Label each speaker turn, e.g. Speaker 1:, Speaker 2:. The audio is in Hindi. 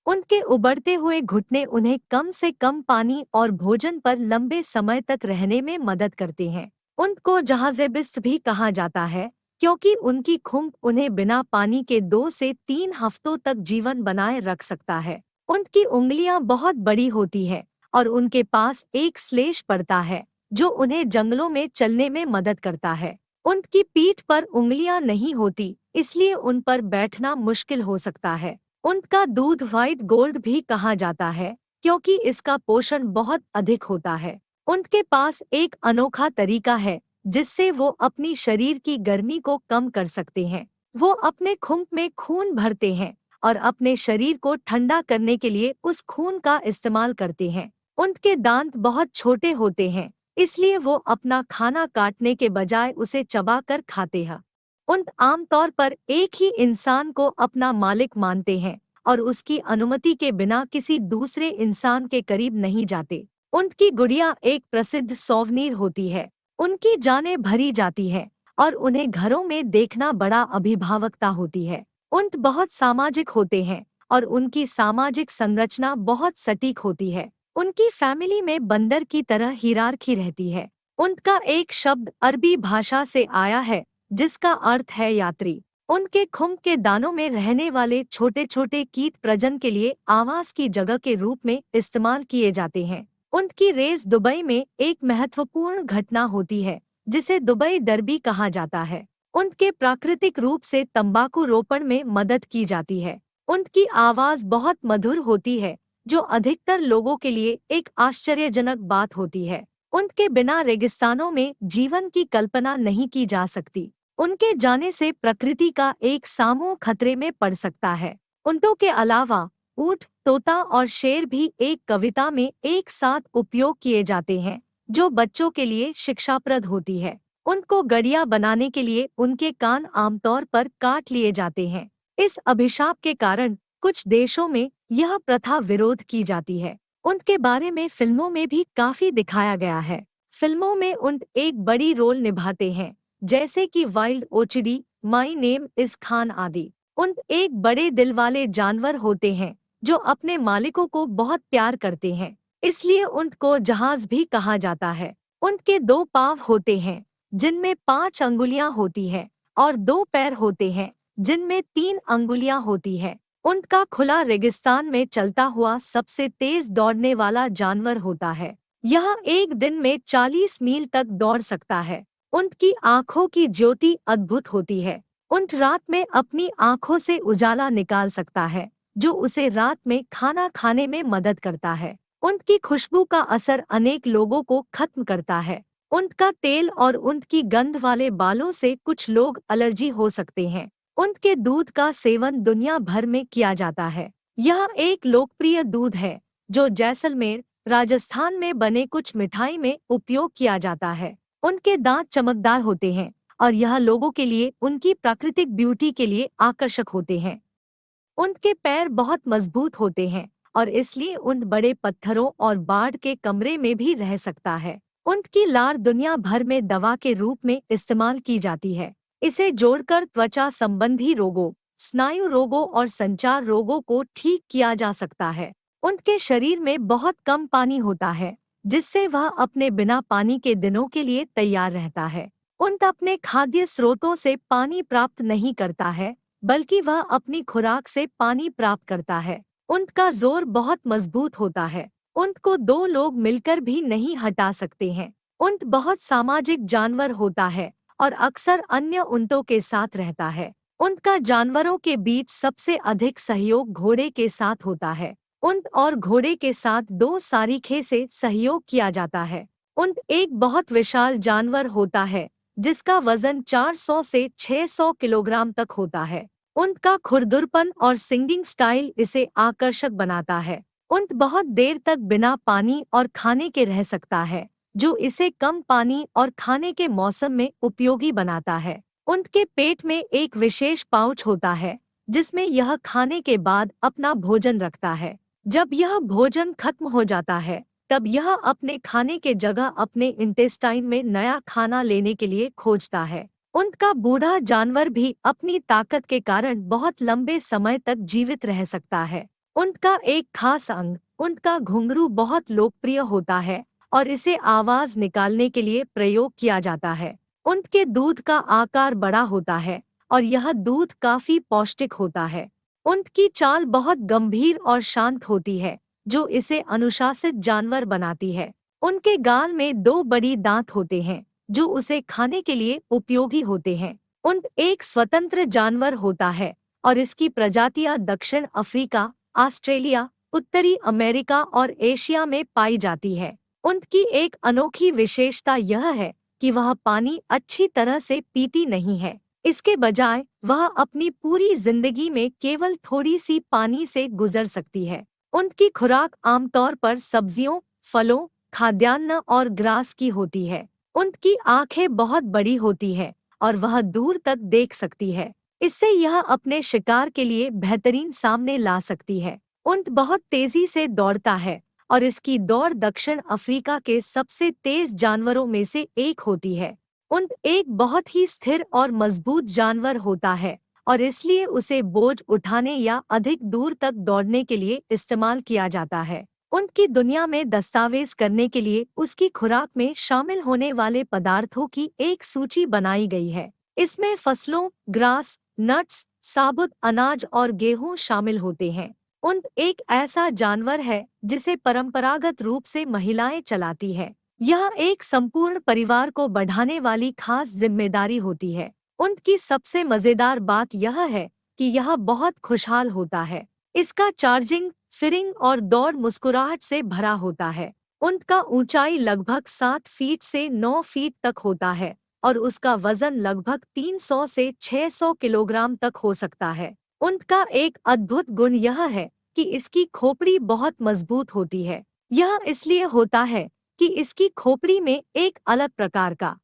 Speaker 1: उनके उबड़ते हुए घुटने उन्हें कम से कम पानी और भोजन पर लंबे समय तक रहने में मदद करते हैं। उनको जहाज़ेबिस्त भी कहा जाता है क्योंकि उनकी खुम्ब उन्हें बिना पानी के 2 से 3 हफ्तों तक जीवन बनाए रख सकता है। उनकी उंगलियां बहुत बड़ी होती है और उनके पास एक श्लेष पड़ता है जो उन्हें जंगलों में चलने में मदद करता है। उनकी पीठ पर उंगलियां नहीं होती, इसलिए उन पर बैठना मुश्किल हो सकता है। उनका दूध व्हाइट गोल्ड भी कहा जाता है क्योंकि इसका पोषण बहुत अधिक होता है। उनके पास एक अनोखा तरीका है जिससे वो अपनी शरीर की गर्मी को कम कर सकते हैं। वो अपने खुम्ब में खून भरते हैं और अपने शरीर को ठंडा करने के लिए उस खून का इस्तेमाल करते हैं। उनके दांत बहुत छोटे होते हैं, इसलिए वो अपना खाना काटने के बजाय उसे चबाकर खाते हैं। उन आमतौर पर एक ही इंसान को अपना मालिक मानते हैं और उसकी अनुमति के बिना किसी दूसरे इंसान के करीब नहीं जाते। उनकी गुड़िया एक प्रसिद्ध सौवनीर होती है। उनकी जानें भरी जाती है और उन्हें घरों में देखना बड़ा अभिभावकता होती है। उन्ट बहुत सामाजिक होते हैं और उनकी सामाजिक संरचना बहुत सटीक होती है। उनकी फैमिली में बंदर की तरह हिरार्की रहती है। उनका एक शब्द अरबी भाषा से आया है जिसका अर्थ है यात्री। उनके खुम्ब के दानों में रहने वाले छोटे छोटे कीट प्रजनन के लिए आवास की जगह के रूप में इस्तेमाल किए जाते हैं। उनकी रेस दुबई में एक महत्वपूर्ण घटना होती है जिसे दुबई डर्बी कहा जाता है। उनके प्राकृतिक रूप से तंबाकू रोपण में मदद की जाती है। उनकी आवाज बहुत मधुर होती है जो अधिकतर लोगों के लिए एक आश्चर्यजनक बात होती है। उनके बिना रेगिस्तानों में जीवन की कल्पना नहीं की जा सकती। उनके जाने से प्रकृति का एक समूह खतरे में पड़ सकता है। ऊँटों के अलावा ऊँट, तोता और शेर भी एक कविता में एक साथ उपयोग किए जाते हैं जो बच्चों के लिए शिक्षाप्रद होती है। उनको गड़िया बनाने के लिए उनके कान आमतौर पर काट लिए जाते हैं। इस अभिशाप के कारण कुछ देशों में यह प्रथा विरोध की जाती है। उनके बारे में फिल्मों में भी काफी दिखाया गया है। फिल्मों में ऊँट एक बड़ी रोल निभाते हैं जैसे कि वाइल्ड ओचडी, माई नेम इज खान आदि। ऊँट एक बड़े दिल वाले जानवर होते हैं जो अपने मालिकों को बहुत प्यार करते हैं, इसलिए ऊँट को जहाज भी कहा जाता है। ऊँट के 2 पाँव होते हैं जिनमें 5 अंगुलियां होती हैं और 2 पैर होते हैं जिनमें 3 अंगुलियां होती हैं। ऊँट का खुला रेगिस्तान में चलता हुआ सबसे तेज दौड़ने वाला जानवर होता है। यह एक दिन में 40 मील तक दौड़ सकता है। ऊँट की आँखों की ज्योति अद्भुत होती है। ऊँट रात में अपनी आँखों से उजाला निकाल सकता है जो उसे रात में खाना खाने में मदद करता है। ऊँट की खुशबू का असर अनेक लोगों को खत्म करता है। ऊँट का तेल और ऊँट की गंध वाले बालों से कुछ लोग एलर्जी हो सकते हैं। ऊँट के दूध का सेवन दुनिया भर में किया जाता है। यह एक लोकप्रिय दूध है जो जैसलमेर, राजस्थान में बने कुछ मिठाई में उपयोग किया जाता है। उनके दांत चमकदार होते हैं और यह लोगों के लिए उनकी प्राकृतिक ब्यूटी के लिए आकर्षक होते हैं। उनके पैर बहुत मजबूत होते हैं और इसलिए ऊँट बड़े पत्थरों और बाढ़ के कमरे में भी रह सकता है। ऊँट की लार दुनिया भर में दवा के रूप में इस्तेमाल की जाती है। इसे जोड़कर त्वचा संबंधी रोगों, स्नायु रोगों और संचार रोगों को ठीक किया जा सकता है। ऊँट के शरीर में बहुत कम पानी होता है जिससे वह अपने बिना पानी के दिनों के लिए तैयार रहता है। ऊँट अपने खाद्य स्रोतों से पानी प्राप्त नहीं करता है बल्कि वह अपनी खुराक से पानी प्राप्त करता है। ऊँट का जोर बहुत मजबूत होता है। ऊँट को 2 लोग मिलकर भी नहीं हटा सकते हैं। ऊँट बहुत सामाजिक जानवर होता है और अक्सर अन्य ऊँटों के साथ रहता है। ऊँट का जानवरों के बीच सबसे अधिक सहयोग घोड़े के साथ होता है। ऊँट और घोड़े के साथ 2 सारीखे से सहयोग किया जाता है। ऊँट एक बहुत विशाल जानवर होता है जिसका वजन 400 से 600 किलोग्राम तक होता है। ऊँट का खुरदुरपन और सिंगिंग स्टाइल इसे आकर्षक बनाता है। ऊँट बहुत देर तक बिना पानी और खाने के रह सकता है जो इसे कम पानी और खाने के मौसम में उपयोगी बनाता है। ऊँट के पेट में एक विशेष पाउच होता है जिसमें यह खाने के बाद अपना भोजन रखता है। जब यह भोजन खत्म हो जाता है तब यह अपने खाने के जगह अपने इंटेस्टाइन में नया खाना लेने के लिए खोजता है। ऊँट का बूढ़ा जानवर भी अपनी ताकत के कारण बहुत लंबे समय तक जीवित रह सकता है। ऊँट का एक खास अंग, ऊँट का घुंघरू बहुत लोकप्रिय होता है और इसे आवाज निकालने के लिए प्रयोग किया जाता है। ऊँट के दूध का आकार बड़ा होता है और यह दूध काफी पौष्टिक होता है। ऊँट की चाल बहुत गंभीर और शांत होती है, जो इसे अनुशासित जानवर बनाती है। उनके गाल में दो बड़ी दांत होते हैं, जो उसे खाने के लिए उपयोगी होते हैं। ऊँट एक स्वतंत्र जानवर होता है और इसकी प्रजातियां दक्षिण अफ्रीका, ऑस्ट्रेलिया, उत्तरी अमेरिका और एशिया में पाई जाती है। ऊँट की एक अनोखी विशेषता यह है कि वह पानी अच्छी तरह से पीती नहीं है। इसके बजाय वह अपनी पूरी जिंदगी में केवल थोड़ी सी पानी से गुजर सकती है। उनकी खुराक आमतौर पर सब्जियों, फलों, खाद्यान्न और ग्रास की होती है। उनकी आंखें बहुत बड़ी होती है और वह दूर तक देख सकती है। इससे यह अपने शिकार के लिए बेहतरीन सामने ला सकती है। ऊँट बहुत तेजी से दौड़ता है और इसकी दौड़ दक्षिण अफ्रीका के सबसे तेज जानवरों में से एक होती है। ऊँट एक बहुत ही स्थिर और मजबूत जानवर होता है और इसलिए उसे बोझ उठाने या अधिक दूर तक दौड़ने के लिए इस्तेमाल किया जाता है। ऊँट की दुनिया में दस्तावेज करने के लिए उसकी खुराक में शामिल होने वाले पदार्थों की एक सूची बनाई गई है। इसमें फसलों, ग्रास, नट्स, साबुत अनाज और गेहूं शामिल होते हैं। ऊँट एक ऐसा जानवर है जिसे परंपरागत रूप से महिलाएं चलाती है। यह एक संपूर्ण परिवार को बढ़ाने वाली खास जिम्मेदारी होती है। ऊँट की सबसे मजेदार बात यह है कि यह बहुत खुशहाल होता है। इसका चार्जिंग, फिरिंग और दौड़ मुस्कुराहट से भरा होता है। ऊँट का ऊंचाई लगभग 7 फीट से 9 फीट तक होता है और उसका वजन लगभग 300 से 600 किलोग्राम तक हो सकता है। ऊँट का एक अद्भुत गुण यह है कि इसकी खोपड़ी बहुत मजबूत होती है। यह इसलिए होता है कि इसकी खोपड़ी में एक अलग प्रकार का